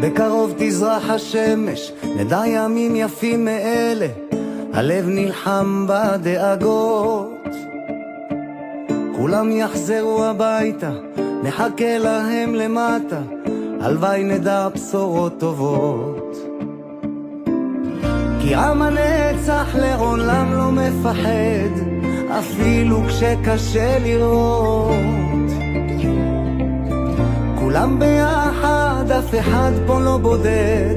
בקרוב תזרח השמש, נדע ימים יפים מאלה, הלב נלחם בדאגות. כולם יחזרו הביתה, נחכה להם למטה, הלוואי נדע בשורות טובות. כי עם הנצח לעולם לא מפחד, אפילו כשקשה לראות. כולם ביחד, אף אחד פה לא בודד,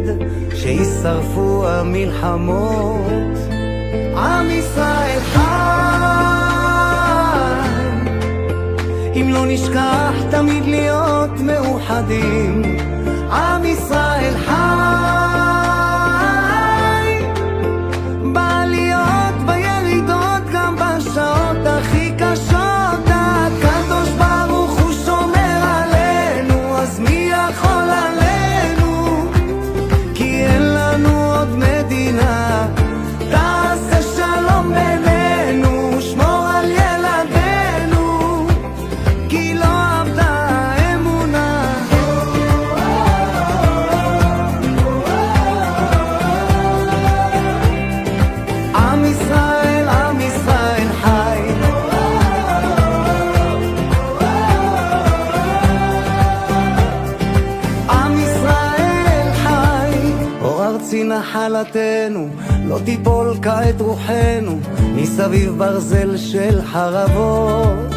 שישרפו המלחמות. עם ישראל חי, אם לא נשכח תמיד להיות מאוחדים. עם ישראל חי, בעליות בירידות, גם בשעות הכי קשות. הקדוש ברוך הוא שומר עלינו, אז מי יכול עלינו? כי אין לנו עוד מדינה. תעשה שלום בינינו, שמור על ילדינו, כי לא עבדה האמונה. עם ישראל, עם ישראל חי. עם ישראל חי. אור ארצי נחלתנו, לא תיפול כעת רוחנו, מסביב ברזל של חרבות.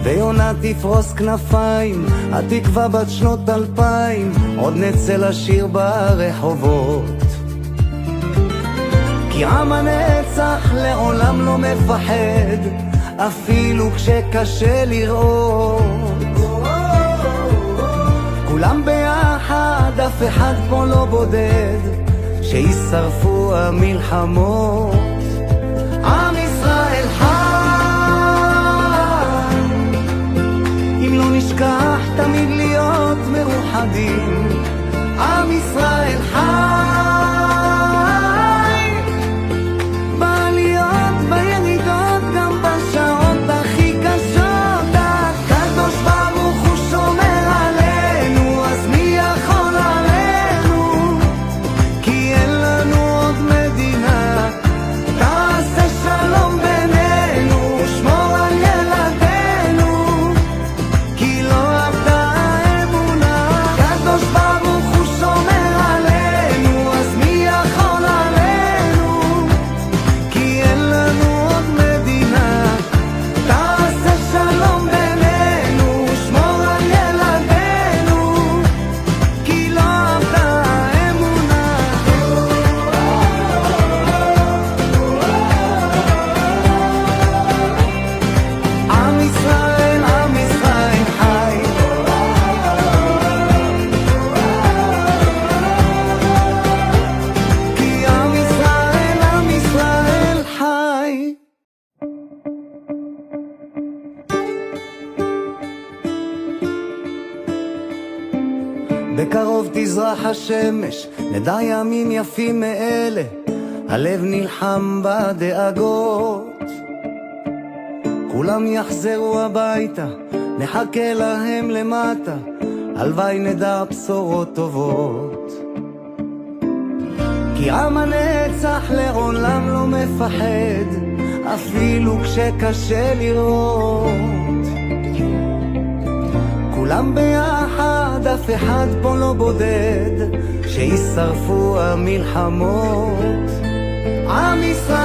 ויונה תפרוס כנפיים, התקווה בת שנות 2000, עוד נצא לשיר ברחובות. כי עם הנצח לעולם לא מפחד, אפילו כשקשה לראות. כולם ביחד, אף אחד פה לא בודד, שישרפו המלחמות. עם ישראל חי, אם לא נשכח תמיד להיות מאוחדים. עם ישראל חי, בעליות בירידות, גם בשעות הכי קשות. הקדוש ברוך הוא שומר עלינו, אז מי יכול עלינו? כי אין לנו עוד מדינה. תעשה שלום בינינו, שמור על ילדינו, כי לא עבדה האמונה. הקדוש ברוך הוא שומר עלינו, אז מי יכול עלינו? כי אין לנו עוד מדינה. תעשה שלום בינינו, שמור על ילדינו, כי לא עבדה האמונה. עם ישראל, עם ישראל חי. כי עם ישראל, עם ישראל חי. בקרוב תזרח השמש, נדע ימים יפים מאלה, הלב נלחם בדאגות. כולם יחזרו הביתה, נחכה להם למטה, הלוואי נדע בשורות טובות. כי עם הנצח לעולם לא מפחד, אפילו כשקשה לראות. כולם ביחד, אף אחד פה לא בודד, שישרפו המלחמות. עם ישראל